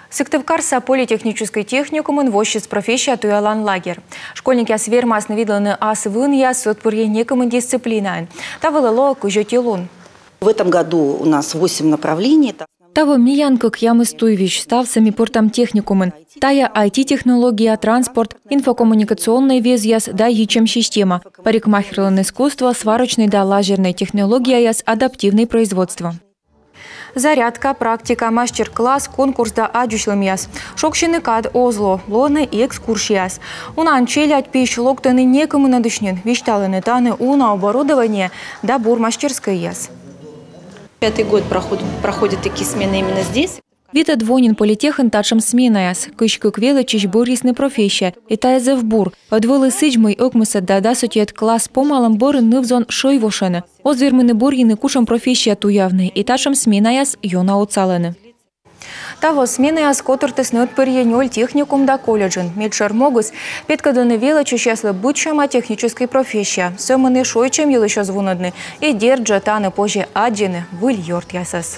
Сыктывкарса политехнической техникумын вощиц профессия туялан лагерь. Школьники освермасны видланы ас вын яс отпурьенекомын дисциплинаен. Тавылыло кыжетилун. В этом году у нас 8 направлений. Таво Миянка Кьямыстуевич став самипортом техникумын. Тая IT-технология, транспорт, инфокоммуникационная везяс да ячем система. Парикмахерлын искусство, сварочной да лазерной технология яс адаптивное производство. Зарядка, практика, мастер-класс, конкурс да аджушлым яс. Шокшины кад озло, лоны и экскурсияс. Унан челядь пищ локтаны некому надышнен, вишталыны таны уна оборудование да бур мастерской яс. 5-й год проходят такие смены именно здесь. Вита двонин политехен тачем сменаяс. Кышку квелы чищбурисны профессия. И тайзе в бур. Одволы сыджмый окмыса да сутет класс по малым борын нывзон шойвошены. Озвермыны бурьины кушам профессия туявны. И тачем сменаяс йона уцалены. Таво сменаяс котыртысны отпырьенёль техникум да колледжин. Медшар могус. Петкадыны вела чущаслы бычама технической профессия. Сөмыны шойчем ел еще звунадны. И держа таны позже аджины выль йорт ясас.